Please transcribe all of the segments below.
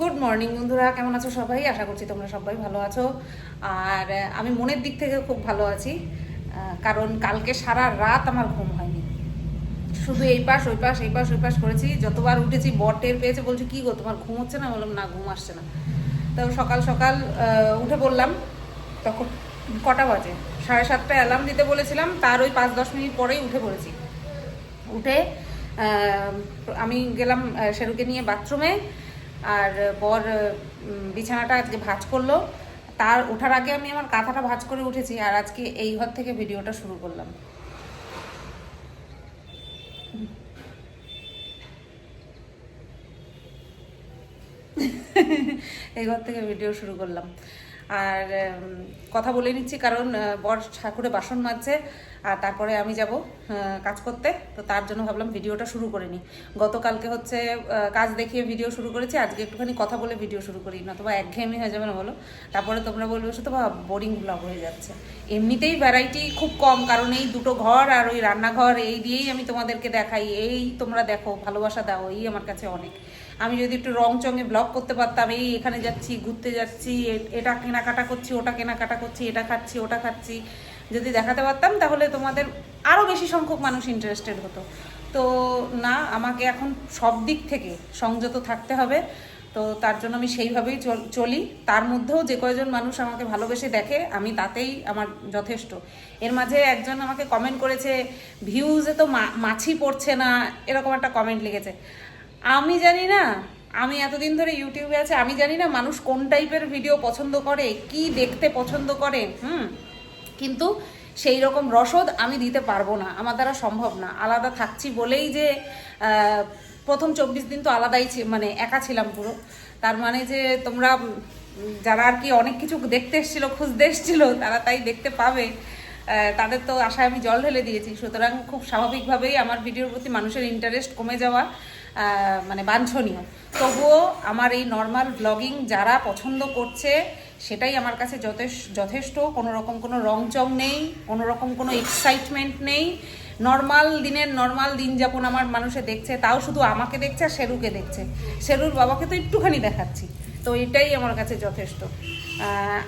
Good morning বন্ধুরা, কেমন আছো সবাই? আশা করছি তোমরা সবাই ভালো আছো। আর আমি মনের দিক থেকে খুব ভালো আছি, কারণ কালকে সারা রাত আমার ঘুম হয়নি। শুধু এই পাশ ওই পাশ এই পাশ ওই পাশ করেছি। যতবার উঠেছি বর টের পেয়েছে, বলছি কী গো তোমার ঘুম হচ্ছে না? বললাম না, ঘুম আসছে না। তো সকাল সকাল উঠে পড়লাম। তখন কটা বাজে? 7:30 অ্যালার্ম দিতে বলেছিলাম, তার ওই 5-10 মিনিট পরেই উঠে পড়েছি। উঠে আমি গেলাম শেরুকে নিয়ে বাথরুমে। আর বর বিছানাটা আজকে ভাঁজ করলো। তার ওঠার আগে আমি আমার কাঁথাটা ভাঁজ করে উঠেছি, আর আজকে এই ঘর থেকে ভিডিওটা শুরু করলাম। এই ঘর থেকে ভিডিও শুরু করলাম। আর কথা বলে নিচ্ছি, কারণ বর ঠাকুরে বাসন মাজছে, আর তারপরে আমি যাব কাজ করতে। তো তার জন্য ভাবলাম ভিডিওটা শুরু করে নিই। গতকালকে হচ্ছে কাজ দেখিয়ে ভিডিও শুরু করেছি, আজকে একটুখানি কথা বলে ভিডিও শুরু করি, নতুবা একঘেয়েমি হয়ে যাবে না বলো? তারপরে তোমরা বলবে শুধু বা বোরিং ব্লগ হয়ে যাচ্ছে। এমনিতেই ভ্যারাইটি খুব কম, কারণ এই দুটো ঘর আর ওই রান্নাঘর, এই দিয়েই আমি তোমাদেরকে দেখাই। এই তোমরা দেখো, ভালোবাসা দাও, এই আমার কাছে অনেক। আমি যদি একটু রং চঙে ব্লগ করতে পারতাম, এই এখানে যাচ্ছি, ঘুরতে যাচ্ছি, এটা কেনাকাটা করছি, ওটা কেনাকাটা করছি, এটা খাচ্ছি, ওটা খাচ্ছি, যদি দেখাতে পারতাম, তাহলে তোমাদের আরও বেশি সংখ্যক মানুষ ইন্টারেস্টেড হতো। তো না, আমাকে এখন সব দিক থেকে সংযত থাকতে হবে। তো তার জন্য আমি সেইভাবেই চলি। তার মধ্যেও যে কয়জন মানুষ আমাকে ভালোবেসে দেখে, আমি তাতেই আমার যথেষ্ট। এর মাঝে একজন আমাকে কমেন্ট করেছে, ভিউজে তো মাছি পড়ছে না, এরকম একটা কমেন্ট লিখেছে। আমি জানি না, আমি এতদিন ধরে ইউটিউবে আছে, আমি জানি না মানুষ কোন টাইপের ভিডিও পছন্দ করে, কি দেখতে পছন্দ করে। কিন্তু সেই রকম রসদ আমি দিতে পারবো না, আমার দ্বারা সম্ভব না। আলাদা থাকছি বলেই যে প্রথম 24 দিন তো আলাদাই মানে একা ছিলাম পুরো। তার মানে যে তোমরা যারা আর কি অনেক কিছু দেখতে এসেছিলো, খুঁজতে এসেছিলো, তারা তাই দেখতে পাবে, তাদের তো আশায় আমি জল ঢেলে দিয়েছি। সুতরাং খুব স্বাভাবিকভাবেই আমার ভিডিওর প্রতি মানুষের ইন্টারেস্ট কমে যাওয়া মানে বাঞ্ছনীয়। তবুও আমার এই নর্মাল ব্লগিং যারা পছন্দ করছে, সেটাই আমার কাছে যথেষ্ট। কোনো রকম কোনো রংচং নেই, কোনো রকম কোনো এক্সাইটমেন্ট নেই। নর্মাল দিনের নর্মাল দিন যাপন আমার মানুষে দেখছে, তাও শুধু আমাকে দেখছে আর শেরুকে দেখছে। শেরুর বাবাকে তো একটুখানি দেখাচ্ছি, তো এটাই আমার কাছে যথেষ্ট।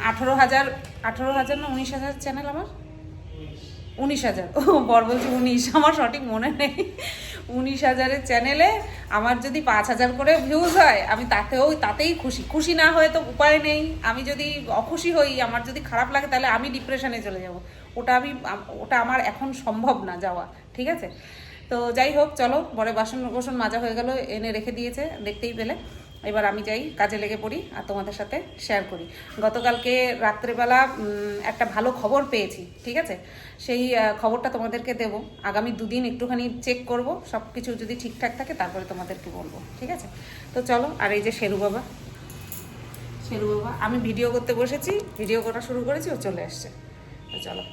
18,000 না 19,000 চ্যানেল আমার। 19,000, ও বর বলছি 19, আমার সঠিক মনে নেই। 19,000-এর চ্যানেলে আমার যদি 5,000 করে ভিউজ হয়, আমি তাতেই খুশি না হয়ে তো উপায় নেই। আমি যদি অখুশি হই, আমার যদি খারাপ লাগে, তাহলে আমি ডিপ্রেশনে চলে যাব। ওটা আমার এখন সম্ভব না যাওয়া, ঠিক আছে? তো যাই হোক, চলো, বরে বাসন মাজা হয়ে গেল, এনে রেখে দিয়েছে, দেখতেই পেলে। এবার আমি যাই, কাজে লেগে পড়ি, আর তোমাদের সাথে শেয়ার করি। গতকালকে রাত্রেবেলা একটা ভালো খবর পেয়েছি, ঠিক আছে? সেই খবরটা তোমাদেরকে দেবো। আগামী 2 দিন একটুখানি চেক করব, সব কিছু যদি ঠিকঠাক থাকে তারপরে তোমাদেরকে বলবো, ঠিক আছে? তো চলো। আর এই যে শেরু বাবা, আমি ভিডিও করতে বসেছি, ভিডিও করা শুরু করেছি, ও চলে আসছে। তো চলো।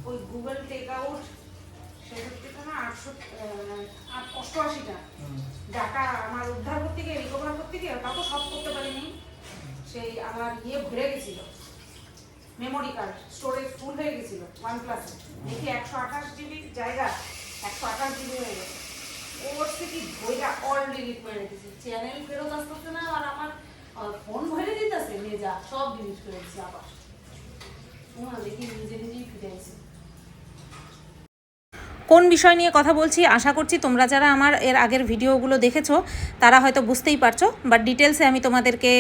ওই গুগল টেক আউট সেটার থেকে না 88টা ডাটা আমার উদ্ধার করতে গিয়ে, রিকভার করতে গিয়ে, তা তো সব করতে পারিনি। সেই আমার ভরে গেছিল, মেমোরি কার্ড স্টোরেজ ফুল হয়ে গেছিল OnePlus দেখি 128 GB জায়গা 128 GB হয়ে গেছে। ওর থেকে বইটা অল ডিলিট করে রেখেছি, চ্যানেল ফেরত আসতেছে না, আর আমার ফোন ভরে দিতেছে, মেজা সব ডিলিট করে দিচ্ছি আবার। দেখি নিজেই ফিরে আসি। কোন বিষয় নিয়ে কথা বলছি আশা করছি তোমরা যারা আমার এর আগের ভিডিওগুলো দেখেছো তারা হয়তো বুঝতেই পারছো, বাট ডিটেলসে আমি তোমাদেরকে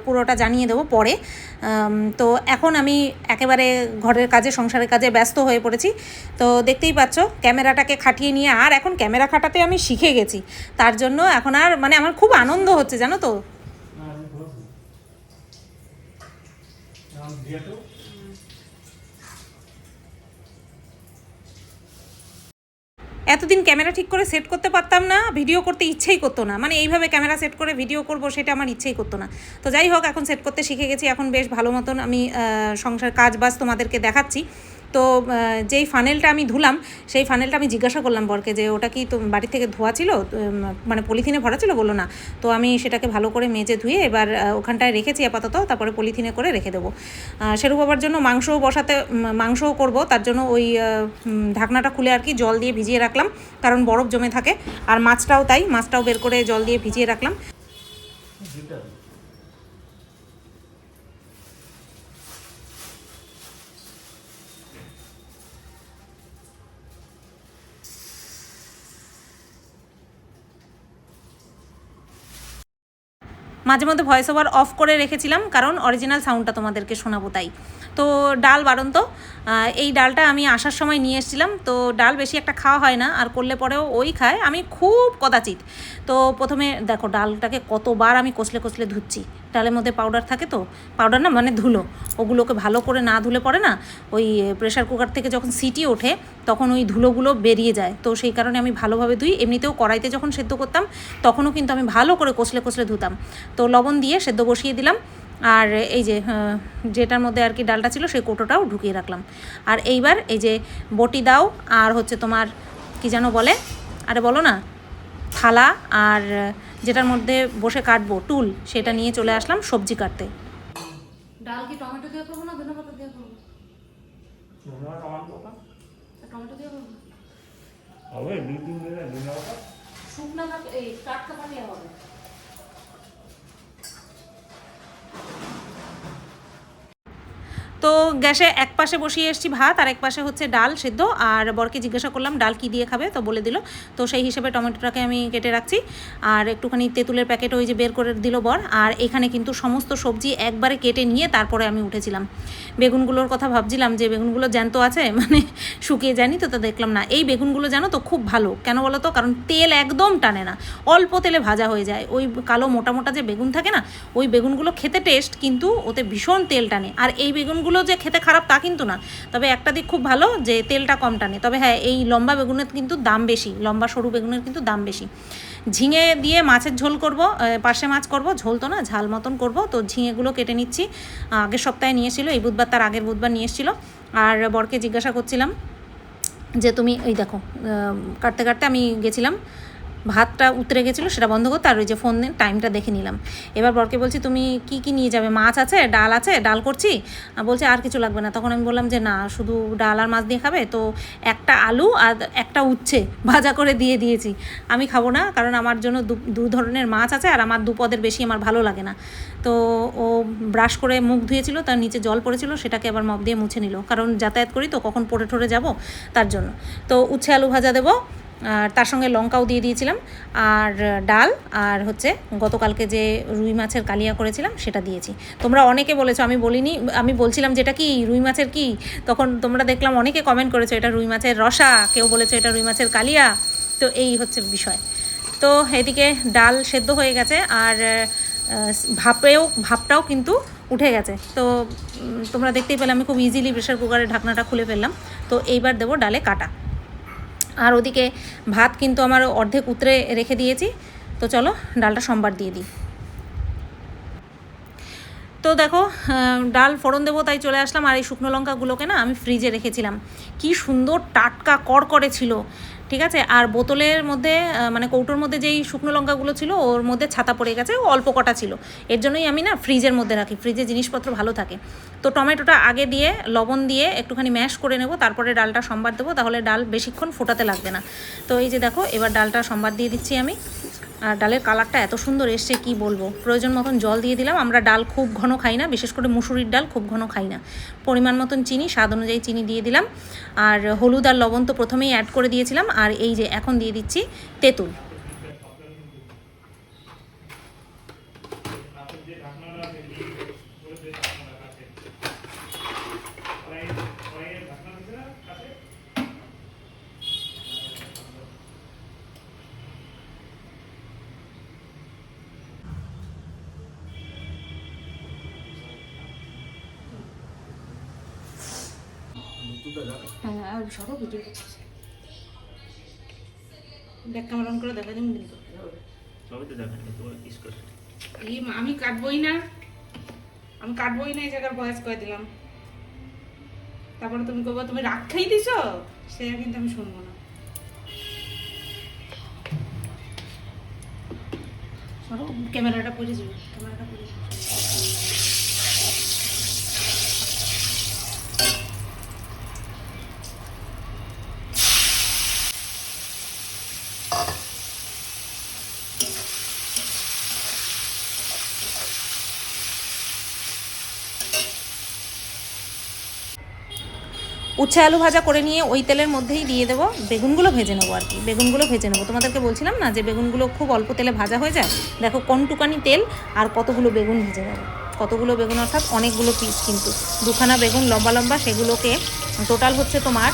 পুরোটা জানিয়ে দেবো পরে। তো এখন আমি একেবারে ঘরের কাজে, সংসারের কাজে ব্যস্ত হয়ে পড়েছি। তো দেখতেই পাচ্ছ ক্যামেরাটাকে খাটিয়ে নিয়ে, আর এখন ক্যামেরা খাটাতে আমি শিখে গেছি। তার জন্য এখন আর মানে আমার খুব আনন্দ হচ্ছে, জানো তো। এতদিন ক্যামেরা ঠিক করে সেট করতে পারতাম না, ভিডিও করতে ইচ্ছেই করতো না, মানে এইভাবে ক্যামেরা সেট করে ভিডিও করব সেটা আমার ইচ্ছেই করতো না। তো যাই হোক, এখন সেট করতে শিখে গেছি, এখন বেশ ভালো মতন আমি সংসার কাজ বাজ তোমাদেরকে দেখাচ্ছি। তো যেই ফানেলটা আমি ধুলাম সেই ফানেলটা আমি জিজ্ঞাসা করলাম বরকে যে ওটা কি তো বাড়ি থেকে ধোয়া ছিল, মানে পলিথিনে ভরা ছিল, বললো না। তো আমি সেটাকে ভালো করে মেজে ধুয়ে এবার ওখানটায় রেখেছি আপাতত, তারপরে পলিথিনে করে রেখে দেবো। সেরু বাবার জন্য মাংসও করব, তার জন্য ওই ঢাকনাটা খুলে আর কি জল দিয়ে ভিজিয়ে রাখলাম, কারণ বরফ জমে থাকে। আর মাছটাও তাই, মাছটাও বের করে জল দিয়ে ভিজিয়ে রাখলাম। মাঝে মধ্যে ভয়েস ওভার অফ করে রেখেছিলাম, কারণ অরিজিনাল সাউন্ডটা তোমাদেরকে শোনাবো তাই। তো ডাল বাড়ন্ত, এই ডালটা আমি আসার সময় নিয়ে এসেছিলাম। তো ডাল বেশি একটা খাওয়া হয় না, আর করলে পরেও ওই খায়, আমি খুব কদাচিৎ। তো প্রথমে দেখো ডালটাকে কতবার আমি কষলে কষলে ধুচ্ছি। ডালের মধ্যে পাউডার থাকে, তো পাউডার না মানে ধুলো, ওগুলোকে ভালো করে না ধুলে পরে না ওই প্রেশার কুকার থেকে যখন সিটি ওঠে তখন ওই ধুলোগুলো বেরিয়ে যায়। তো সেই কারণে আমি ভালোভাবে ধুই। এমনিতেও কড়াইতে যখন সেদ্ধ করতাম তখনও কিন্তু আমি ভালো করে কষলে কষলে ধুতাম। তো লবণ দিয়ে সেদ্ধ বসিয়ে দিলাম, আর এই যে যেটার মধ্যে আর কি ডালটা ছিল সেই কৌটোটাও ঢুকিয়ে রাখলাম। আর এইবার এই যে বটি দাও আর হচ্ছে তোমার কি যেন বলে, আরে বলো না, থালা, আর যেটার মধ্যে বসে কাটবো টুল, সেটা নিয়ে চলে আসলাম সবজি কাটতে। ডাল কি টমেটো দিয়ে করবো না ধনেপাতা দিয়ে করবো? টমেটো দিয়ে করবো শুকনা এই টাটকা পানি হবে। তো গ্যাসে এক পাশে বসিয়ে এসেছি ভাত, আর এক পাশে হচ্ছে ডাল সেদ্ধ। আর বরকে জিজ্ঞাসা করলাম ডাল কি দিয়ে খাবে, তো বলে দিল। তো সেই হিসেবে টমেটোটাকে আমি কেটে রাখছি, আর একটুখানি তেঁতুলের প্যাকেট ওই যে বের করে দিল বর। আর এখানে কিন্তু সমস্ত সবজি একবারে কেটে নিয়ে তারপরে আমি উঠেছিলাম। বেগুনগুলোর কথা ভাবছিলাম যে বেগুনগুলো জ্যান্ত আছে, মানে শুকিয়ে যায়নি, তো দেখলাম না। এই বেগুনগুলো জানো তো খুব ভালো, কেন বলো তো, কারণ তেল একদম টানে না, অল্প তেলে ভাজা হয়ে যায়। ওই কালো মোটা মোটা যে বেগুন থাকে না, ওই বেগুনগুলো খেতে টেস্ট, কিন্তু ওতে ভীষণ তেল টানে। আর এই বেগুনগুলো যে খেতে খারাপ তা কিন্তু না, তবে একটা দিক খুব ভালো যে তেলটা কম টানে। তবে হ্যাঁ, এই লম্বা বেগুনের কিন্তু দাম বেশি, লম্বা সরু বেগুনের কিন্তু দাম বেশি। ঝিঙে দিয়ে মাছের ঝোল করব, পার্শে মাছ করব, ঝোল তো না ঝাল মতন করব। তো ঝিঙেগুলো কেটে নিচ্ছি, আগের সপ্তাহে নিয়ে এসেছিলো, এই বুধবার তার আগের বুধবার নিয়ে এসেছিলো। আর বরকে জিজ্ঞাসা করছিলাম যে তুমি এই দেখো, কাটতে কাটতে আমি গেছিলাম, ভাতটা উতরে গেছিলো সেটা বন্ধ করতে, আর ওই যে ফোন টাইমটা দেখে নিলাম। এবার বরকে বলছি তুমি কি কি নিয়ে যাবে? মাছ আছে, ডাল আছে, ডাল করছি। বলছে আর কিছু লাগবে না। তখন আমি বললাম যে না, শুধু ডাল আর মাছ দিয়ে খাবে? তো একটা আলু আর একটা উচ্ছে ভাজা করে দিয়ে দিয়েছি। আমি খাবো না, কারণ আমার জন্য দু ধরনের মাছ আছে, আর আমার 2 পদের বেশি আমার ভালো লাগে না। তো ও ব্রাশ করে মুখ ধুয়েছিল, তার নিচে জল পড়েছিল, সেটাকে আবার মপ দিয়ে মুছে নিল, কারণ যাতায়াত করি তো কখন পড়ে ঠরে যাবো, তার জন্য। তো উচ্ছে আলু ভাজা দেবো, আর তার সঙ্গে লঙ্কাও দিয়ে দিয়েছিলাম, আর ডাল, আর হচ্ছে গতকালকে যে রুই মাছের কালিয়া করেছিলাম সেটা দিয়েছি। তোমরা অনেকে বলেছো, আমি বলিনি, আমি বলছিলাম যেটা কি রুই মাছের কি, তখন তোমরা দেখলাম অনেকে কমেন্ট করেছো এটা রুই মাছের রসা, কেউ বলেছো এটা রুই মাছের কালিয়া। তো এই হচ্ছে বিষয়। তো এদিকে ডাল সেদ্ধ হয়ে গেছে, আর ভাপটাও কিন্তু উঠে গেছে। তো তোমরা দেখতেই পেলে আমি খুব ইজিলি প্রেশার কুকারের ঢাকনাটা খুলে ফেললাম। তো এইবার দেবো ডালে কাটা। আর ওদিকে ভাত কিন্তু আমার অর্ধেক উতরে রেখে দিয়েছি। তো চলো ডালটা সোমবার দিয়ে দিই। তো দেখো ডাল ফোড়ন দেবো তাই চলে আসলাম। আর এই শুকনো লঙ্কাগুলোকে না আমি ফ্রিজে রেখেছিলাম, কি সুন্দর টাটকা কড়কড়ে ছিল, ঠিক আছে। আর বোতলের মধ্যে মানে কৌটোর মধ্যে যেই শুকনো লঙ্কাগুলো ছিল ওর মধ্যে ছাতা পড়ে গেছে, অল্প কটা ছিল, এর জন্যই আমি না ফ্রিজের মধ্যে রাখি, ফ্রিজে জিনিসপত্র ভালো থাকে। তো টমেটোটা আগে দিয়ে লবণ দিয়ে একটুখানি ম্যাশ করে নেব, তারপরে ডালটা সম্বার দেবো, তাহলে ডাল বেশিক্ষণ ফোটাতে লাগবে না। তো এই যে দেখো এবার ডালটা সম্বার দিয়ে দিচ্ছি আমি। আর ডালের কালারটা এত সুন্দর এসছে কি বলবো। প্রয়োজন মতন জল দিয়ে দিলাম, আমরা ডাল খুব ঘন খাই না, বিশেষ করে মুসুরির ডাল খুব ঘন খাই না। পরিমাণ মতন চিনি, স্বাদ অনুযায়ী চিনি দিয়ে দিলাম। আর হলুদ আর লবণ তো প্রথমেই অ্যাড করে দিয়েছিলাম। আর এই যে এখন দিয়ে দিচ্ছি তেঁতুল। হ্যাঁ, আর সরো ভিডিও ব্যাক ক্যামেরা অন করে দেখা দিন কিন্তু সবই তো দেখেন তোমার কিস করে আমি কাটবই না, এই জায়গার বয়স করে দিলাম। তারপরে তুমি কবে তুমি রাগ খাই দিছো, সে কিন্তু আমি শুনবো না। সরো, ক্যামেরাটা পড়ে যাবে, ক্যামেরাটা পড়ে যাবে। উচ্ছে আলু ভাজা করে নিয়ে ওই তেলের মধ্যেই দিয়ে দেবো, বেগুনগুলো ভেজে নেবো আর কি, বেগুনগুলো ভেজে নেবো। তোমাদেরকে বলছিলাম না যে বেগুনগুলো খুব অল্প তেলে ভাজা হয়ে যায়। দেখো কোনটুকানি তেল আর কতগুলো বেগুন ভেজে নেবো, কতগুলো বেগুন অর্থাৎ অনেকগুলো পিস, কিন্তু দুখানা বেগুন লম্বা লম্বা, সেগুলোকে টোটাল হচ্ছে তোমার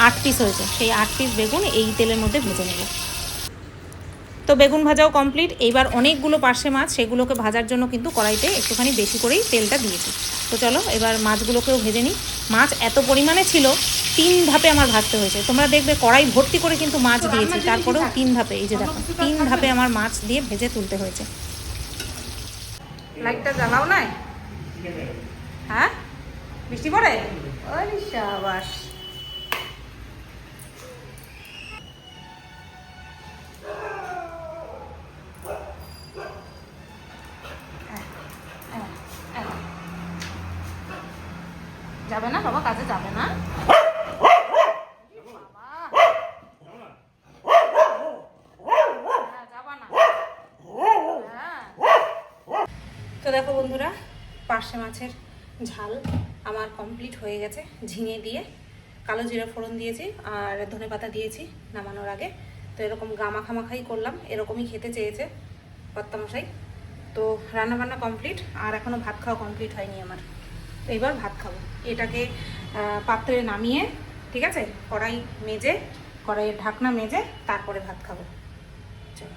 8 পিস হয়েছে। সেই 8 পিস বেগুন এই তেলের মধ্যে ভেজে নেবো। তো বেগুন ভাজাও কমপ্লিট। এইবার অনেকগুলো পার্শে মাছ, সেগুলোকে ভাজার জন্য কিন্তু কড়াইতে একটুখানি বেশি করেই তেলটা দিয়েছি। তো চলো এবার মাছগুলোকেও ভেজে নিই। মাছ এত পরিমাণে ছিল, 3 ধাপে আমার ভাজতে হয়েছে। তোমরা দেখবে কড়াই ভর্তি করে কিন্তু মাছ দিয়েছি, তারপরেও 3 ধাপে, এই যে দেখো 3 ধাপে আমার মাছ দিয়ে ভেজে তুলতে হয়েছে। লাইটটা জ্বালাও নাই? হ্যাঁ, বৃষ্টি পড়ে? ওরে শাবাশ। যাবে না বাবা, কাজে যাবে না? তো দেখো বন্ধুরা, পার্শে মাছের ঝাল আমার কমপ্লিট হয়ে গেছে। ঝিঙে দিয়ে কালো জিরা ফোড়ন দিয়েছি আর ধনেপাতা দিয়েছি নামানোর আগে। তো এরকম গামাখামাখাই করলাম, এরকমই খেতে চেয়েছে কর্তামশাই। তো রান্নাবান্না কমপ্লিট, আর এখনও ভাত খাওয়া কমপ্লিট হয়নি আমার। তো এবার ভাত খাবো। এটাকে পাত্রে নামিয়ে, ঠিক আছে, কড়াই মেজে, কড়াইয়ের ঢাকনা মেজে তারপরে ভাত খাবো। চলো।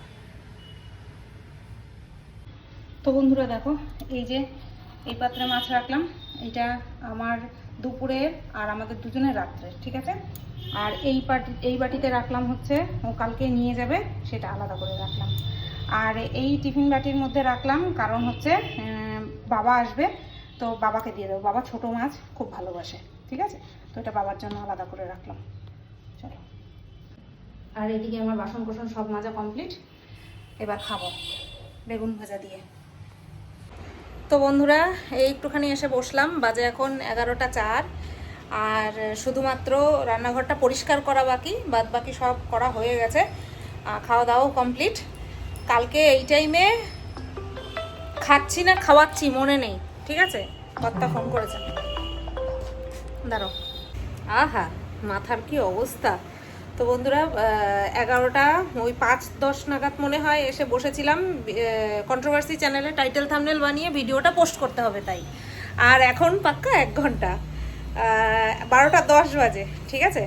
তো বন্ধুরা দেখো, এই যে এই পাত্রে মাছ রাখলাম, এটা আমার দুপুরের আর আমাদের দুজনের রাত্রের, ঠিক আছে। আর এই বাটিতে রাখলাম হচ্ছে ও কালকে নিয়ে যাবে, সেটা আলাদা করে রাখলাম। আর এই টিফিন বাটির মধ্যে রাখলাম কারণ হচ্ছে বাবা আসবে, তো বাবাকে দিয়ে দেবো। বাবা ছোট মাছ খুব ভালোবাসে, ঠিক আছে। তো এটা বাবার জন্য আলাদা করে রাখলাম। চলো। আর এদিকে আমার বাসন কোসন সব মাজা কমপ্লিট, এবার খাবো বেগুন ভাজা দিয়ে। তো বন্ধুরা, এই একটুখানি এসে বসলাম, বাজে এখন 11টা 4। আর শুধুমাত্র রান্নাঘরটা পরিষ্কার করা বাকি, বাদ বাকি সব করা হয়ে গেছে। খাওয়া দাওয়াও কমপ্লিট। কালকে এই টাইমে খাচ্ছি না খাওয়াচ্ছি মনে নেই, ঠিক আছে। কর্তা ফোন করেছে, দাঁড়াও। আহা, মাথার কি অবস্থা। তো বন্ধুরা, 11টা ওই 5-10 নাগাদ মনে হয় এসে বসেছিলাম। কন্ট্রোভার্সি চ্যানেলে টাইটেল থাম্বনেল বানিয়ে ভিডিওটা পোস্ট করতে হবে তাই। আর এখন পাক্কা 1 ঘন্টা, 12টা 10 বাজে, ঠিক আছে।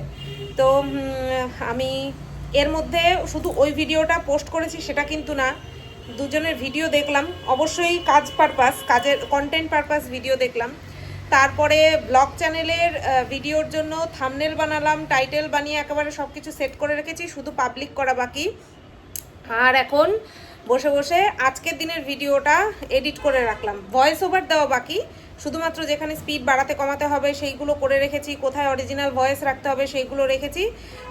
তো আমি এর মধ্যে শুধু ওই ভিডিওটা পোস্ট করেছি সেটা কিন্তু না, দুজনের ভিডিও দেখলাম, অবশ্যই কাজের কন্টেন্ট পারপাস ভিডিও দেখলাম। তারপরে ব্লগ চ্যানেলের ভিডিওর জন্য থাম্বনেল বানালাম, টাইটেল বানিয়ে একেবারে সব কিছু সেট করে রেখেছি, শুধু পাবলিক করা বাকি। আর এখন বসে বসে আজকের দিনের ভিডিওটা এডিট করে রাখলাম, ভয়েস ওভার দেওয়া বাকি। শুধুমাত্র যেখানে স্পিড বাড়াতে কমাতে হবে সেইগুলো করে রেখেছি, কোথায় অরিজিনাল ভয়েস রাখতে হবে সেইগুলো রেখেছি,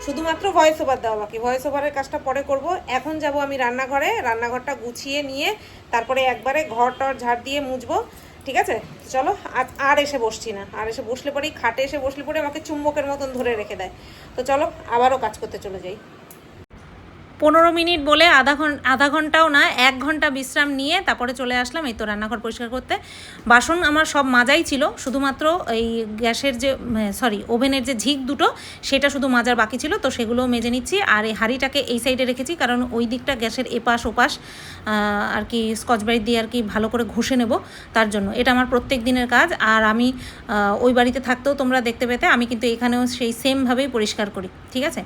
শুধুমাত্র ভয়েস ওভার দেওয়া বাকি। ভয়েস ওভারের কাজটা পরে করব। এখন যাব আমি রান্নাঘরে, রান্নাঘরটা গুছিয়ে নিয়ে তারপরে একবারে ঘর টর ঝাড় দিয়ে মুছবো, ঠিক আছে। চলো, আর এসে বসছি না, আর এসে বসলে পরেই খাটে এসে বসলে পরে আমাকে চুম্বকের মতন ধরে রেখে দেয়। তো চলো আবারও কাজ করতে চলে যাই। 15 মিনিট বলে আধা ঘন্টাও না, 1 ঘন্টা বিশ্রাম নিয়ে তারপরে চলে আসলাম এই তো রান্নাঘর পরিষ্কার করতে। বাসন আমার সব মাজাই ছিল, শুধুমাত্র এই গ্যাসের যে ওভেনের যে ঝিক দুটো সেটা শুধু মাজার বাকি ছিল, তো সেগুলোও মেজে নিচ্ছি। আর এই হাঁড়িটাকে এই সাইডে রেখেছি কারণ ওই দিকটা গ্যাসের এপাশ ওপাশ আর কি স্কচ ব্রাইট দিয়ে আর কি ভালো করে ঘষে নেব, তার জন্য। এটা আমার প্রত্যেক দিনের কাজ। আর আমি ওই বাড়িতে থাকতেও তোমরা দেখতে পেতে আমি কিন্তু এখানেও সেই সেমভাবেই পরিষ্কার করি, ঠিক আছে।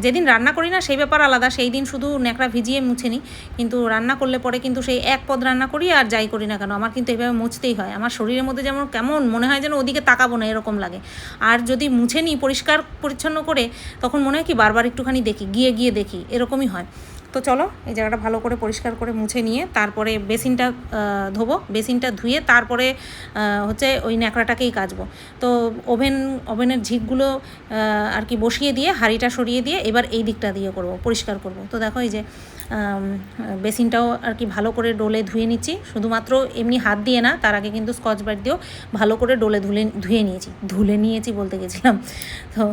যেদিন রান্না করি না সেই ব্যাপার আলাদা, সেই দিন শুধু ন্যাকড়া ভিজিয়ে মুছে নিই, কিন্তু রান্না করলে পরে কিন্তু সেই এক পদ রান্না করি আর যাই করি না কেন আমার কিন্তু এইভাবে মুছতেই হয়। আমার শরীরের মধ্যে যেমন কেমন মনে হয় যেন ওদিকে তাকাবো না এরকম লাগে। আর যদি মুছে নিই পরিষ্কার পরিচ্ছন্ন করে, তখন মনে হয় কি বারবার একটুখানি দেখি, গিয়ে দেখি, এরকমই হয়। তো চলো এই জায়গাটা ভালো করে পরিষ্কার করে মুছে নিয়ে তারপরে বেসিনটা ধোবো, বেসিনটা ধুয়ে তারপরে হচ্ছে ওই ন্যাকড়াটাকেই কাচবো। তো ওভেনের ঝিকগুলো আর কি বসিয়ে দিয়ে হাঁড়িটা সরিয়ে দিয়ে এবার এই দিকটা দিয়ে করবো, পরিষ্কার করব। তো দেখো এই যে বেসিনটাও আর কি ভালো করে ডোলে ধুয়ে নিচ্ছি, শুধুমাত্র এমনি হাত দিয়ে না, তার আগে কিন্তু স্কচ ব্রাইট দিয়েও ভালো করে ডোলে ধুলে নিয়েছি বলতে গেছিলাম। তো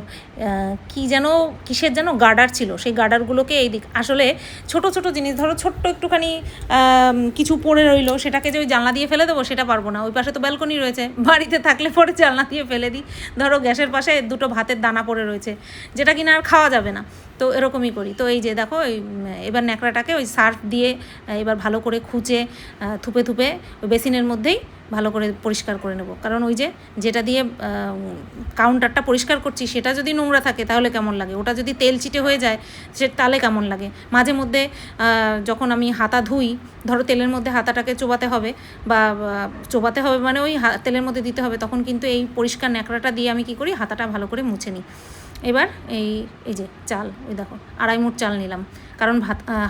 কিসের যেন গার্ডার ছিল, সেই গার্ডারগুলোকে এই দিক আসলে ছোট ছোট জিনিস, ধরো ছোট্ট একটুখানি কিছু পড়ে রইলো, সেটাকে যে ওই জানলা দিয়ে ফেলে দেবো সেটা পারবো না। ওই পাশে তো ব্যালকনি রয়েছে, বাড়িতে থাকলে পরে জানলা দিয়ে ফেলে দিই। ধরো গ্যাসের পাশে দুটো ভাতের দানা পড়ে রয়েছে, যেটা কিনা আর খাওয়া যাবে না, তো এরকমই করি। তো এই যে দেখো এবার ন্যাকড়াটাকে ওই সার্ফ দিয়ে এবার ভালো করে খুঁচে থুপে ওই বেসিনের মধ্যেই ভালো করে পরিষ্কার করে নেব। কারণ ওই যেটা দিয়ে কাউন্টারটা পরিষ্কার করছি সেটা যদি নোংরা থাকে তাহলে কেমন লাগে, ওটা যদি তেল চিটে হয়ে যায় তাহলে কেমন লাগে। মাঝে মধ্যে যখন আমি হাতা ধুই, ধরো তেলের মধ্যে হাতাটাকে চোবাতে হবে মানে ওই তেলের মধ্যে দিতে হবে, তখন কিন্তু এই পরিষ্কার ন্যাকড়াটা দিয়ে আমি কি করি, হাতাটা ভালো করে মুছে নিই। এবার এই যে চাল, ওই দেখো 2.5 মুঠ চাল নিলাম, কারণ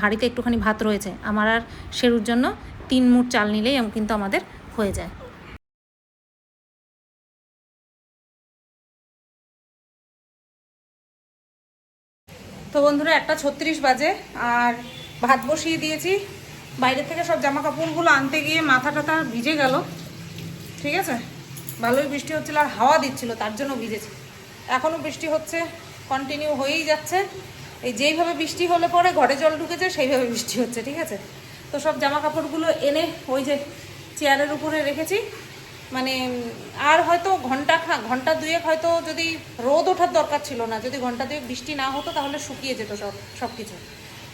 হাঁড়িতে একটুখানি ভাত রয়েছে, আমার আর শেরুর জন্য 3 মুঠ চাল নিলেই কিন্তু আমাদের হয়ে যায়। তো বন্ধুরা 1:36 বাজে আর ভাত বসিয়ে দিয়েছি। বাইরে থেকে সব জামা কাপড়গুলো আনতে গিয়ে মাথা টাথা ভিজে গেল, ঠিক আছে। ভালোই বৃষ্টি হচ্ছিল আর হাওয়া দিচ্ছিল, তার জন্য ভিজেছি। এখনও বৃষ্টি হচ্ছে, কন্টিনিউ হয়েই যাচ্ছে। এই যেইভাবে বৃষ্টি হলে পরে ঘরে জল ঢুকেছে সেইভাবে বৃষ্টি হচ্ছে, ঠিক আছে। তো সব জামা কাপড়গুলো এনে ওই যে চেয়ারের উপরে রেখেছি, মানে আর হয়তো ঘন্টা দুয়েক হয়তো যদি রোদ ওঠার দরকার ছিল না, যদি ঘন্টা দুয়েক বৃষ্টি না হতো তাহলে শুকিয়ে যেত সব কিছু,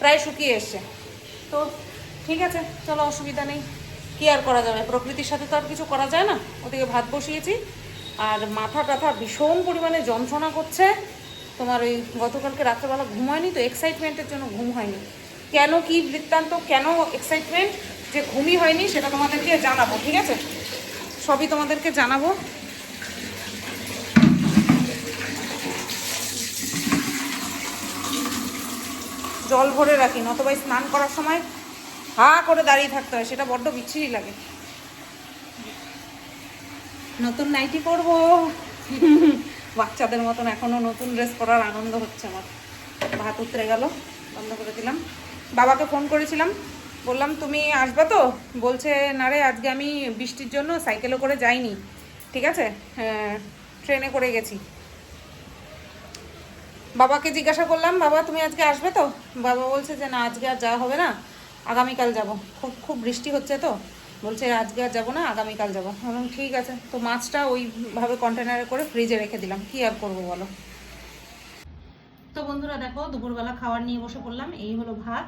প্রায় শুকিয়ে এসছে। তো ঠিক আছে চলো, অসুবিধা নেই, কী আর করা যাবে, প্রকৃতির সাথে তো আর কিছু করা যায় না। ওদিকে ভাত বসিয়েছি আর মাথা টাথা ভীষণ পরিমাণে যন্ত্রণা করছে। তোমার ওই গতকালকে রাত্রেবেলা ঘুম হয়নি, তো এক্সাইটমেন্টের জন্য ঘুম হয়নি। কেন কি বৃত্তান্ত, কেন এক্সাইটমেন্ট যে ঘুমই হয়নি সেটা তোমাদেরকে জানাবো, ঠিক আছে, সবই তোমাদেরকে জানাবো। জল ভরে রাখি, নতবা স্নান করার সময় হা করে দাঁড়িয়ে থাকতে হয়, সেটা বড্ড বিচ্ছিরি লাগে। নতুন নাইটি পরবো বাচ্চাদের মতন, এখনো নতুন ড্রেস পরার আনন্দ হচ্ছে আমার। ভাত উতরে গেল, বন্ধ করে দিলাম। বাবাকে ফোন করেছিলাম, বললাম তুমি আসবে তো, বলছে না রে আজকে আমি বৃষ্টির জন্য সাইকেলে করে যাইনি, ঠিক আছে, ট্রেনে করে গেছি। বাবাকে জিজ্ঞাসা করলাম, বাবা তুমি আজকে আসবে তো? বাবা বলছে যে না আজকে আর যাওয়া হবে না, আগামীকাল যাব। খুব বৃষ্টি হচ্ছে তো, বলছে আজকে আর যাবো না, আগামীকাল যাবো। বললাম ঠিক আছে। তো মাছটা ওইভাবে কন্টেনারে করে ফ্রিজে রেখে দিলাম, কি আর করবো বলো। তো বন্ধুরা দেখো দুপুরবেলা খাবার নিয়ে বসে পড়লাম। এই হলো ভাত,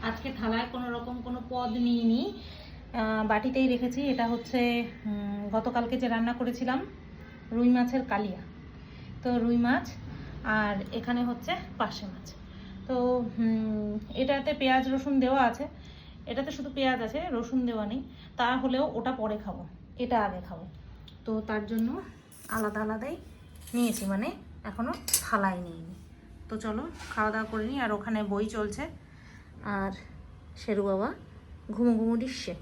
আজকে থালায় কোনো রকম কোনো পদ নিইনি, বাটিতেই রেখেছি। এটা হচ্ছে গতকালকে যে রান্না করেছিলাম রুই মাছের কালিয়া, তো রুই মাছ, আর এখানে হচ্ছে পার্শে মাছ। তো এটাতে পেঁয়াজ রসুন দেওয়া আছে, এটাতে শুধু পেঁয়াজ আছে, রসুন দেওয়া নেই। তা হলেও ওটা পরে খাবো, এটা আগে খাবো, তো তার জন্য আলাদা আলাদাই নিয়েছি, মানে এখনও থালায় নিইনি। তো চলো খাওয়া দাওয়া করে নিই। আর ওখানে বই চলছে আর শেরু বাবা ঘুমো দিচ্ছে।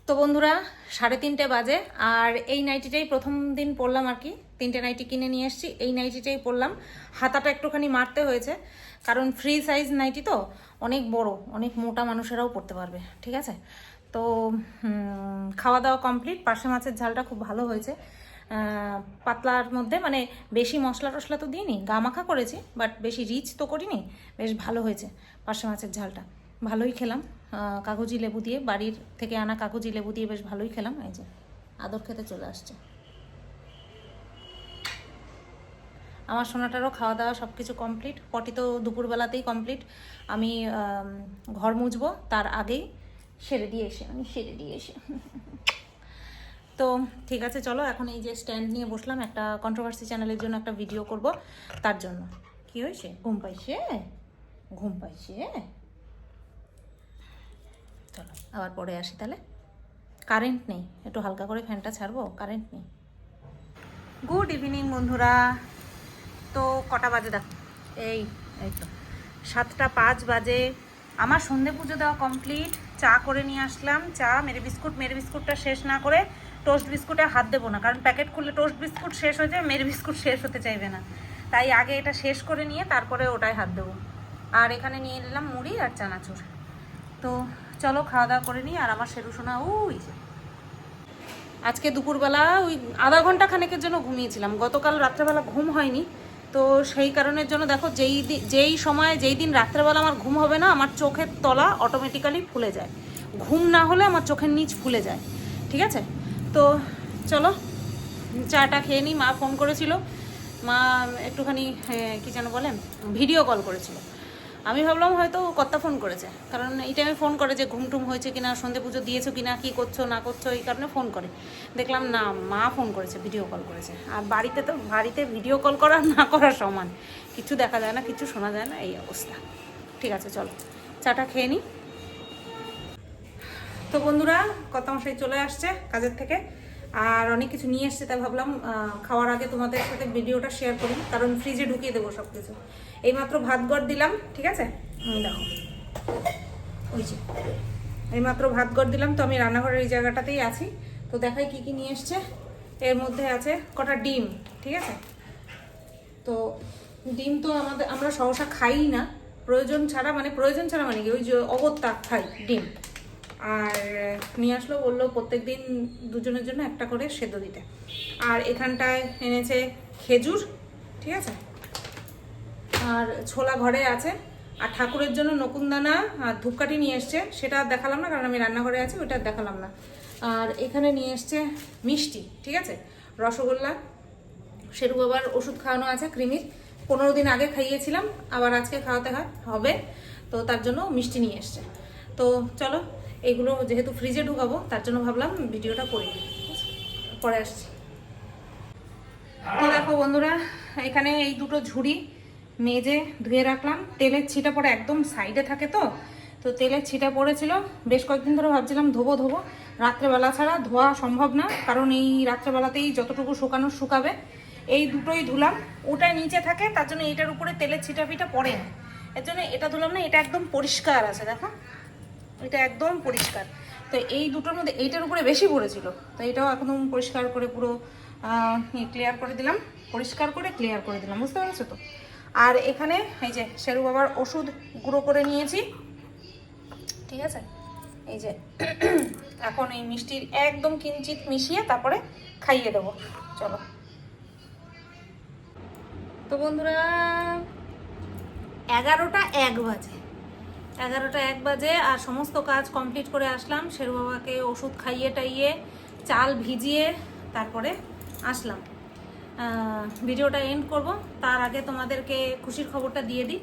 তো বন্ধুরা 3:30 বাজে আর এই নাইটিটাই প্রথম দিন পরলাম আর কি। 3টে নাইটি কিনে নিয়ে এসেছি, এই নাইটিটাই পরলাম। হাতাটা একটুখানি মারতে হয়েছে, কারণ ফ্রি সাইজ নাইটি তো, অনেক বড়, অনেক মোটা মানুষেরাও পরতে পারবে, ঠিক আছে। তো খাওয়া দাওয়া কমপ্লিট। পার্শে মাছের ঝালটা খুব ভালো হয়েছে, পাতলার মধ্যে, মানে বেশি মশলা টশলা তো দিইনি, গা মাখা করেছি, বাট বেশি রিচ তো করিনি, বেশ ভালো হয়েছে পার্শে মাছের ঝালটা। ভালোই খেলাম, কাগজি লেবু দিয়ে, বাড়ির থেকে আনা কাগজি লেবু দিয়ে বেশ ভালোই খেলাম। এই যে আদর খেতে চলে আসছে আমার সোনাটারও। খাওয়া দাওয়া সব কিছু কমপ্লিট, পটি তো দুপুরবেলাতেই কমপ্লিট। আমি ঘর মুছবো তার আগেই সেরে দিয়ে এসে তো ঠিক আছে চলো, এখন এই যে স্ট্যান্ড নিয়ে বসলাম, একটা কন্ট্রোভার্সি চ্যানেলের জন্য একটা ভিডিও করব, তার জন্য। কি হয়েছে? ঘুম পাইছে। চলো আবার পরে আসি তাহলে। কারেন্ট নেই, একটু হালকা করে ফ্যানটা ছাড়বো, কারেন্ট নেই। গুড ইভিনিং বন্ধুরা। তো কটা বাজে দেখো, এই তো 7:05 বাজে। আমার সন্ধে পুজো দেওয়া কমপ্লিট। চা করে নিয়ে আসলাম, চা মেরি বিস্কুটটা শেষ না করে টোস্ট বিস্কুটে হাত দেবো না, কারণ প্যাকেট খুললে টোস্ট বিস্কুট শেষ হয়ে যায়, মেরি বিস্কুট শেষ হতে চাইবে না, তাই আগে এটা শেষ করে নিয়ে তারপরে ওটায় হাত দেবো। আর এখানে নিয়ে নিলাম মুড়ি আর চানাচুর। তো চলো খাওয়া দাওয়া করে নিই। আর আমার শেরু সোনা ওই যে আজকে দুপুরবেলা ওই আধা ঘন্টা খানেকের জন্য ঘুমিয়েছিলাম। গতকাল রাত্রেবেলা ঘুম হয়নি, তো সেই কারণের জন্য দেখো যেই দিন রাত্রেবেলা আমার ঘুম হবে না, আমার চোখের তলা অটোমেটিক্যালি ফুলে যায়। ঘুম না হলে আমার চোখের নিচ ফুলে যায়, ঠিক আছে? তো চলো চাটা খেয়ে নিই। মা ফোন করেছিল, মা একটুখানি কী যেন বলেন, ভিডিও কল করেছিল। আমি ভাবলাম হয়তো কর্তা ফোন করেছে, কারণ এই টাইমে ফোন করে যে ঘুমটুম হয়েছে কিনা, সন্ধে পুজো দিয়েছো কিনা, কী করছো না করছো, এই কারণে ফোন করে। দেখলাম না, মা ফোন করেছে, ভিডিও কল করেছে। আর বাড়িতে ভিডিও কল করা না করা সমান, কিছু দেখা যায় না, কিছু শোনা যায় না, এই অবস্থা। ঠিক আছে চলো চাটা খেয়ে নিই। তো বন্ধুরা, কর্তামশাই চলে আসছে কাজের থেকে, আর অনেক কিছু নিয়ে এসছে, তাই ভাবলাম খাওয়ার আগে তোমাদের সাথে ভিডিওটা শেয়ার করি, কারণ ফ্রিজে ঢুকিয়ে দেবো সব কিছু। এইমাত্র ভাত গড় দিলাম, ঠিক আছে? দেখো ওই যে এইমাত্র ভাত গড় দিলাম, তো আমি রান্নাঘরের এই জায়গাটাতেই আছি। তো দেখাই কি কি নিয়ে এসছে। এর মধ্যে আছে কটা ডিম, ঠিক আছে? তো ডিম তো আমরা সহসা খাই না, প্রয়োজন ছাড়া মানে কি ওই যে অগত্যা খাই ডিম। আর নিয়ে আসলো, বললো প্রত্যেক দিন দুজনের জন্য একটা করে সেদ্ধ দিতে। আর এখানটায় এনেছে খেজুর, ঠিক আছে? আর ছোলা ঘরে আছে। আর ঠাকুরের জন্য নকুনদানা আর ধূপকাঠি নিয়ে এসছে, সেটা দেখালাম না কারণ আমি রান্নাঘরে আছি, ওইটা দেখালাম না। আর এখানে নিয়ে এসছে মিষ্টি, ঠিক আছে? রসগোল্লা, শেরু বাবার ওষুধ খাওয়ানো আছে কৃমির, 15 দিন আগে খাইয়েছিলাম, আবার আজকে খাওয়াতে হবে, তো তার জন্য মিষ্টি নিয়ে এসছে। তো চলো এগুলো যেহেতু ফ্রিজে ঢুকাবো, তার জন্য ভাবলাম ভিডিওটা করি, পরে আসছি। তো দেখো বন্ধুরা, এখানে এই দুটো ঝুড়ি মেজে ধুয়ে রাখলাম। তেলের ছিটা পড়ে একদম সাইডে থাকে, তো তেলের ছিটা পড়েছিল। বেশ কয়েকদিন ধরে ভাবছিলাম ধোবো, রাত্রেবেলা ছাড়া ধোয়া সম্ভব না, কারণ এই রাত্রেবেলাতেই যতটুকু শুকাবে। এই দুটোই ধুলাম, ওটা নিচে থাকে, তার জন্য এটার উপরে তেলের ছিটা ফিটা পড়ে না, এর জন্য এটা ধুলাম না। এটা একদম পরিষ্কার আছে, দেখো এটা একদম পরিষ্কার। তো এই দুটোর মধ্যে এইটার উপরে বেশি পড়েছিল, তো এটাও একদম পরিষ্কার করে পুরো ক্লিয়ার করে দিলাম, পরিষ্কার করে ক্লিয়ার করে দিলাম, বুঝতে পেরেছো তো? আর এখানে এই যে শেরু বাবার ওষুধ গুঁড়ো করে নিয়েছি, ঠিক আছে? এই যে এখন এই মিষ্টির একদম কিঞ্চিত মিশিয়ে তারপরে খাইয়ে দেবো। চলো। তো বন্ধুরা, 11টা 1 বাজে আর সমস্ত কাজ কমপ্লিট করে আসলাম। শেরু বাবাকে ওষুধ খাইয়ে টাইয়ে চাল ভিজিয়ে তারপরে আসলাম। ভিডিওটা এন্ড করব, তার আগে তোমাদেরকে খুশির খবরটা দিয়ে দিই।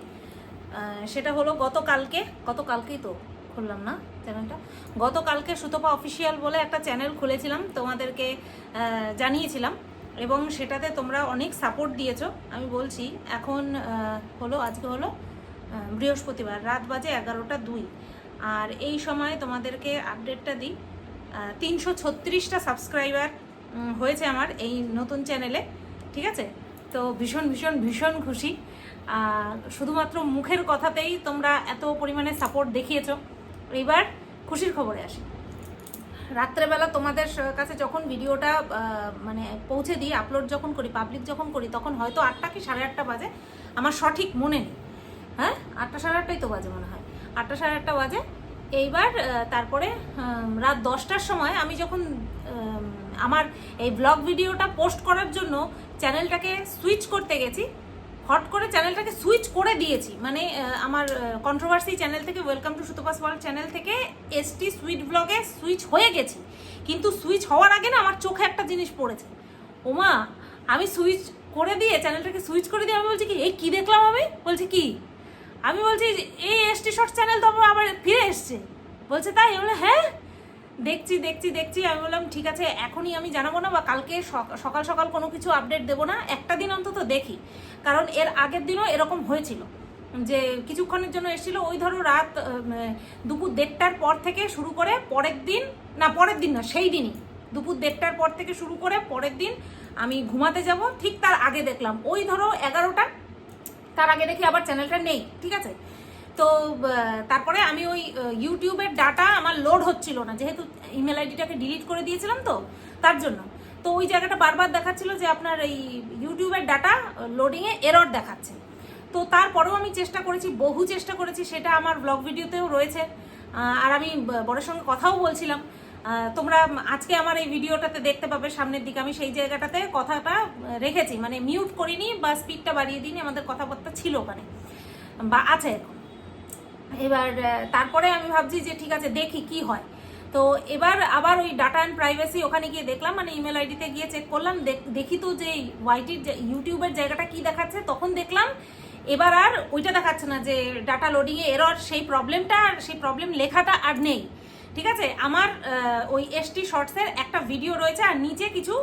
সেটা হলো গতকালকেই তো খুললাম না চ্যানেলটা, গতকালকে সুতপা অফিসিয়াল বলে একটা চ্যানেল খুলেছিলাম, তোমাদেরকে জানিয়েছিলাম, এবং সেটাতে তোমরা অনেক সাপোর্ট দিয়েছো। আমি বলছি এখন আজকে হলো বৃহস্পতিবার, রাত বাজে 11টা 2, আর এই সময় তোমাদেরকে আপডেটটা দিই। 336টা সাবস্ক্রাইবার হয়েছে আমার এই নতুন চ্যানেলে, ঠিক আছে? তো ভীষণ ভীষণ ভীষণ খুশি। শুধুমাত্র মুখের কথাতেই তোমরা এত পরিমাণে সাপোর্ট দেখিয়েছো। এবার খুশির খবরে আসি। রাত্রেবেলা তোমাদের কাছে যখন ভিডিওটা মানে পৌঁছে দিই, আপলোড যখন করি, পাবলিক যখন করি, তখন হয়তো 8টা কি 8:30 বাজে, আমার সঠিক মনে নেই। হ্যাঁ, 8টা 8:30 তো বাজে মনে হয়, 8টা 8:30 বাজে। এইবার তারপরে রাত 10টার সময় আমি যখন আমার এই ব্লগ ভিডিওটা পোস্ট করার জন্য চ্যানেলটাকে সুইচ করতে গেছি, হট করে চ্যানেলটাকে সুইচ করে দিয়েছি, মানে আমার কন্ট্রোভার্সি চ্যানেল থেকে welcome to Sutapa's world channel থেকে এসটি সুইট ব্লগে সুইচ হয়ে গেছি। কিন্তু সুইচ হওয়ার আগে না আমার চোখে একটা জিনিস পড়েছে, ওমা, আমি সুইচ করে দিয়ে চ্যানেলটাকে সুইচ করে দিয়ে আমি বলছি কি, এই কী দেখলাম? আমি বলছি কি, আমি বলছি এই এসটি শর্ট চ্যানেল তো আবার ফিরে এসছে। বলছে তাই? আমি বললাম হ্যাঁ, দেখছি। আমি বললাম ঠিক আছে, এখনই আমি জানাবো না, বা কালকে সকাল সকাল কোনো কিছু আপডেট দেবো না, একটা দিন অন্তত দেখি। কারণ এর আগের দিনও এরকম হয়েছিল, যে কিছুক্ষণের জন্য এসেছিলো, ওই ধরো রাত দুপুর 1:30টার পর থেকে শুরু করে পরের দিন না সেই দিনই দুপুর 1:30টার পর থেকে শুরু করে পরের দিন আমি ঘুমাতে যাব, ঠিক তার আগে দেখলাম ওই ধরো 11টা তার আগে দেখি আবার চ্যানেলটা নেই, ঠিক আছে। তো তারপরে আমি ওই ইউটিউবের ডাটা আমার লোড হচ্ছিল না, যেহেতু ইমেল আইডিটাকে ডিলিট করে দিয়েছিলাম, তো তার জন্য তো ওই জায়গাটা বারবার দেখাচ্ছিল যে আপনার এই ইউটিউবের ডাটা লোডিংয়ে এরর দেখাচ্ছে। তো তারপরেও আমি চেষ্টা করেছি, বহু চেষ্টা করেছি, সেটা আমার ব্লগ ভিডিওতেও রয়েছে, আর আমি বড়ের সঙ্গে কথাও বলছিলাম। তোমরা আজকে আমার এই ভিডিওটাতে দেখতে পাবে সামনের দিকে আমি সেই জায়গাটাতে কথাটা রেখেছি, মানে মিউট করিনি বা স্পিডটা বাড়িয়ে দিইনি, আমাদের কথাবার্তা ছিল ওখানে বা আছে এখন। এবার তারপরে আমি ভাবছি যে ঠিক আছে দেখি কি হয়। তো এবার আবার ওই ডাটা অ্যান্ড প্রাইভেসি ওখানে গিয়ে দেখলাম, মানে ইমেল আইডিতে গিয়ে চেক করলাম, দেখি তো যে ওয়াইটির ইউটিউবের জায়গাটা কি দেখাচ্ছে। তখন দেখলাম এবার আর ওইটা দেখাচ্ছে না যে ডাটা লোডিংয়ে এরর, সেই প্রবলেমটা আর সেই প্রবলেম লেখাটা আর নেই, ঠিক আছে। আমার ওই এসটি শর্টসের একটা ভিডিও রয়েছে আর নিচে কিছু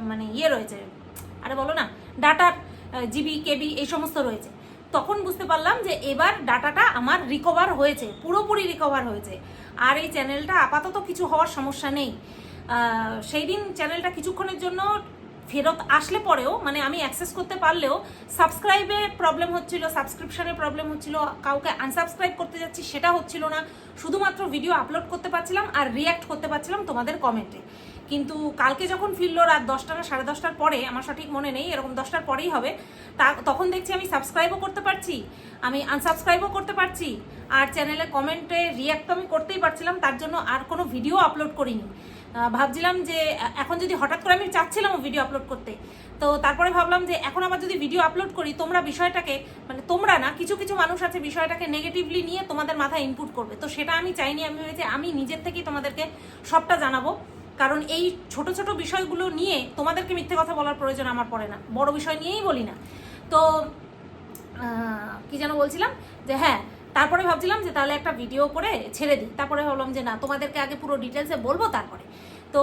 মানে ইয়ে রয়েছে, আরে বলো না, ডাটার জিবি কেবি এই সমস্ত রয়েছে। তখন বুঝতে পারলাম যে এবার ডাটাটা আমার রিকভার হয়েছে, পুরোপুরি রিকভার হয়েছে, আর এই চ্যানেলটা আপাতত কিছু হওয়ার সমস্যা নেই। সেই দিন চ্যানেলটা কিছুক্ষণের জন্য ফেরত আসলে পরেও, মানে আমি অ্যাক্সেস করতে পারলেও সাবস্ক্রাইবে প্রবলেম হচ্ছিল, সাবস্ক্রিপশনে প্রবলেম হচ্ছিল, কাউকে আনসাবস্ক্রাইব করতে যাচ্ছি সেটা হচ্ছিল না, শুধুমাত্র ভিডিও আপলোড করতে পারছিলাম আর রিয়্যাক্ট করতে পারছিলাম তোমাদের কমেন্টে। কিন্তু কালকে যখন ফিরলো রাত 10টা না 10:30টার পরে, আমার সঠিক মনে নেই, এরকম 10টার পরেই হবে, তখন দেখছি আমি সাবস্ক্রাইবও করতে পারছি, আমি আনসাবস্ক্রাইবও করতে পারছি, আর চ্যানেলে কমেন্টে রিয়্যাক্ট তো আমি করতেই পারছিলাম। তার জন্য আর কোনো ভিডিও আপলোড করিনি। ভাবছিলাম যে এখন যদি হঠাৎ করে, আমি চাচ্ছিলাম ভিডিও আপলোড করতে, তো তারপরে ভাবলাম যে এখন আবার যদি ভিডিও আপলোড করি, তোমরা বিষয়টাকে, মানে তোমরা না, কিছু কিছু মানুষ আছে বিষয়টাকে নেগেটিভলি নিয়ে তোমাদের মাথায় ইনপুট করবে, তো সেটা আমি চাইনি। আমি ভেবেছি আমি নিজের থেকেই তোমাদেরকে সবটা জানাবো, কারণ এই ছোট ছোট বিষয়গুলো নিয়ে তোমাদেরকে মিথ্যে কথা বলার প্রয়োজন আমার পড়ে না, বড় বিষয় নিয়েই বলি না। তো কি যেন বলছিলাম, যে হ্যাঁ, তারপরে ভাবছিলাম যে তাহলে একটা ভিডিও করে ছেড়ে দিই। তারপরে ভাবলাম যে না, তোমাদেরকে আগে পুরো ডিটেলসে বলবো তারপরে। তো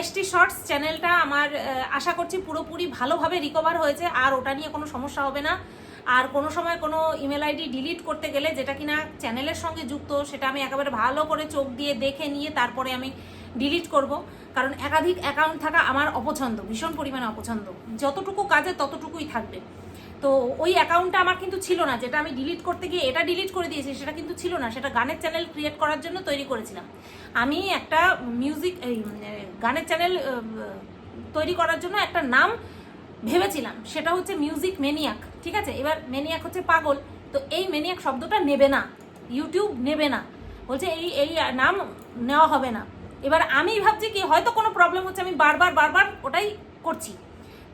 এসটি শর্টস চ্যানেলটা আমার আশা করছি পুরোপুরি ভালোভাবে রিকভার হয়েছে, আর ওটা নিয়ে কোনো সমস্যা হবে না। আর কোনো সময় কোনো ইমেল আইডি ডিলিট করতে গেলে, যেটা কিনা চ্যানেলের সঙ্গে যুক্ত, সেটা আমি একেবারে ভালো করে চোখ দিয়ে দেখে নিয়ে তারপরে আমি ডিলিট করব, কারণ একাধিক অ্যাকাউন্ট থাকা আমার অপছন্দ, ভীষণ পরিমাণে অপছন্দ। যতটুকু কাজে ততটুকুই থাকবে। তো ওই অ্যাকাউন্টটা আমার কিন্তু ছিল না, যেটা আমি ডিলিট করতে গিয়ে এটা ডিলিট করে দিয়েছি, সেটা কিন্তু ছিল না, সেটা গানের চ্যানেল ক্রিয়েট করার জন্য তৈরি করেছিলাম। আমি একটা গানের চ্যানেল তৈরি করার জন্য একটা নাম ভেবেছিলাম, সেটা হচ্ছে মিউজিক ম্যানিয়াক, ঠিক আছে। এবার ম্যানিয়াক হচ্ছে পাগল, তো এই ম্যানিয়াক শব্দটা নেবে না, ইউটিউব নেবে না, বলছে এই নাম নেওয়া হবে না। এবার আমি ভাবছি কি হয়তো কোনো প্রবলেম হচ্ছে, আমি বারবার ওটাই করছি।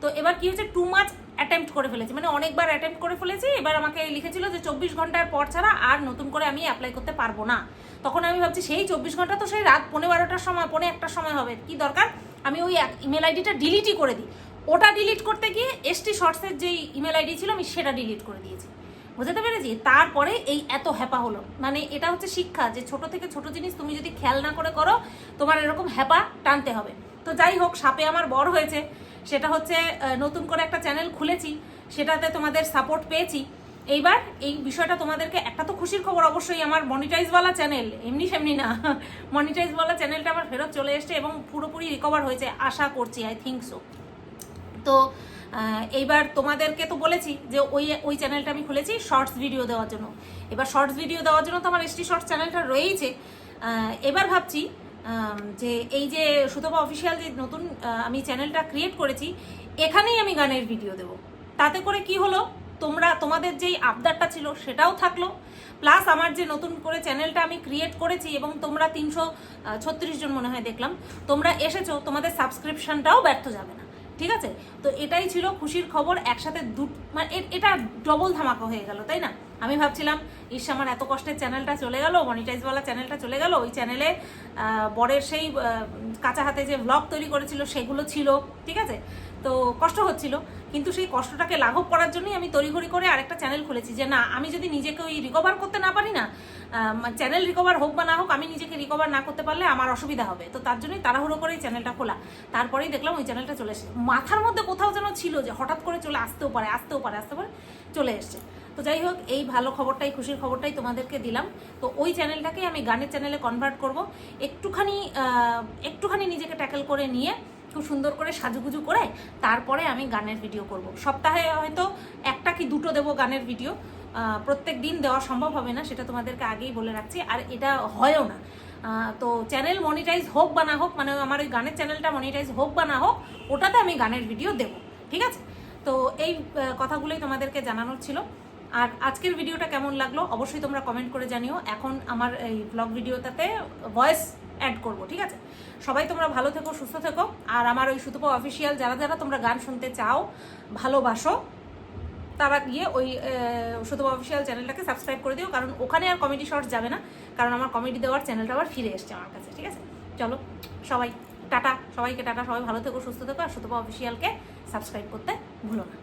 তো এবার কি হচ্ছে, টু মাচ অ্যাটেম্প্ট করে ফেলেছি, মানে অনেকবার অ্যাটেম্প্ট করে ফেলেছি। এবার আমাকে লিখেছিল যে 24 ঘন্টার পর ছাড়া আর নতুন করে আমি অ্যাপ্লাই করতে পারবো না। তখন আমি ভাবছি সেই 24 ঘন্টা তো সেই রাত 12:15টার সময়, 1:45টার সময় হবে, কি দরকার আমি ওই ইমেল আইডিটা ডিলিটই করে দিই। ওটা ডিলিট করতে গিয়ে এসটি শর্টসের যেই ইমেল আইডি ছিল আমি সেটা ডিলিট করে দিয়েছি, বুঝতে পেরেছি। তারপরে এই এত হ্যাপা হলো, মানে এটা হচ্ছে শিক্ষা, যে ছোট থেকে ছোট জিনিস তুমি যদি খেয়াল না করে করো, তোমার এরকম হ্যাপা টানতে হবে। তো যাই হোক, সাপে আমার বর হয়েছে, সেটা হচ্ছে নতুন করে একটা চ্যানেল খুলেছি, সেটাতে তোমাদের সাপোর্ট পেয়েছি। এইবার এই বিষয়টা তোমাদেরকে, একটা তো খুশির খবর অবশ্যই, আমার মনিটাইজওয়ালা চ্যানেল, এমনি সেমনি না, মনিটাইজওয়ালা চ্যানেলটা আমার ফেরত চলে এসছে এবং পুরোপুরি রিকভার হয়েছে আশা করছি, আই থিঙ্ক সো। তো এইবার তোমাদেরকে তো বলেছি যে ওই চ্যানেলটা আমি খুলেছি শর্টস ভিডিও দেওয়ার জন্য। এবার শর্টস ভিডিও দেওয়ার জন্য তো আমার এসটি শর্টস চ্যানেলটা রয়েইছে। এবার ভাবছি যে এই যে সুতপা অফিসিয়াল যে নতুন আমি চ্যানেলটা ক্রিয়েট করেছি, এখানেই আমি গানের ভিডিও দেব। তাতে করে কি হলো, তোমাদের যেই আবদারটা ছিল সেটাও থাকলো, প্লাস আমার যে নতুন করে চ্যানেলটা আমি ক্রিয়েট করেছি এবং তোমরা 336 জন মনে হয় দেখলাম তোমরা এসেছো, তোমাদের সাবস্ক্রিপশনটাও ব্যর্থ যাবে না, ঠিক আছে। তো এটাই ছিল খুশির খবর, একসাথে মানে এটা ডবল ধামাকা হয়ে গেল, তাই না। আমি ভাবছিলাম ইস, আমার এত কষ্টের চ্যানেলটা চলে গেল, মনিটাইজওয়ালা চ্যানেলটা চলে গেল, ওই চ্যানেলে বরের সেই কাঁচা হাতে যে ব্লগ তৈরি করেছিল সেগুলো ছিল, ঠিক আছে, তো কষ্ট হচ্ছিল, কিন্তু সেই কষ্টটাকে লাঘব করার জন্যই আমি তড়িঘড়ি করে আরেকটা চ্যানেল খুলেছি, যে না, আমি যদি নিজেকে ওই রিকভার করতে না পারি না, চ্যানেল রিকভার হোক বা না হোক, আমি নিজেকে রিকভার না করতে পারলে আমার অসুবিধা হবে। তো তার জন্যই তাড়াহুড়ো করে চ্যানেলটা খোলা। তারপরেই দেখলাম ওই চ্যানেলটা চলে এসেছে, মাথার মধ্যে কোথাও যেন ছিল যে হঠাৎ করে চলে আসতেও পারে চলে এসছে। তো যাই হোক, এই ভালো খবরটাই, খুশির খবরটাই তোমাদেরকে দিলাম। তো ওই চ্যানেলটাকে আমি গানের চ্যানেলে কনভার্ট করব, একটুখানি নিজেকে ট্যাকেল করে নিয়ে খুব সুন্দর করে সাজুগুজু করে তারপরে আমি গানের ভিডিও করব। সপ্তাহে হয়তো একটা কি দুটো দেবো গানের ভিডিও, প্রত্যেক দিন দেওয়া সম্ভব হবে না, সেটা তোমাদেরকে আগেই বলে রাখছি, আর এটা হয়ও না। তো চ্যানেল মনিটাইজ হোক বা না হোক, মানে আমার ওই গানের চ্যানেলটা মনিটাইজ হোক বা না হোক, ওটাতে আমি গানের ভিডিও দেবো, ঠিক আছে? তো এই কথাগুলোই তোমাদেরকে জানানোর ছিল। আর আজকের ভিডিওটা কেমন লাগলো অবশ্যই তোমরা কমেন্ট করে জানিও। এখন আমার এই ব্লগ ভিডিওটাতে ভয়েস অ্যাড করব, ঠিক আছে? সবাই তোমরা ভালো থেকো, সুস্থ থেকো। আর আমার ওই সুতপা অফিসিয়াল যারা যারা তোমরা গান শুনতে চাও, ভালোবাসো, তারা গিয়ে ওই সুতপা অফিসিয়াল চ্যানেলটাকে সাবস্ক্রাইব করে দিও, কারণ ওখানে আর কমেডি শর্টস যাবে না, কারণ আমার কমেডি দেওয়ার চ্যানেলটা আবার ফিরে এসছে আমার কাছে, ঠিক আছে? চলো সবাই টাটা, সবাইকে টাটা, সবাই ভালো থেকো, সুস্থ থেকো, আর সুতপা অফিসিয়ালকে সাবস্ক্রাইব করতে ভুলো না।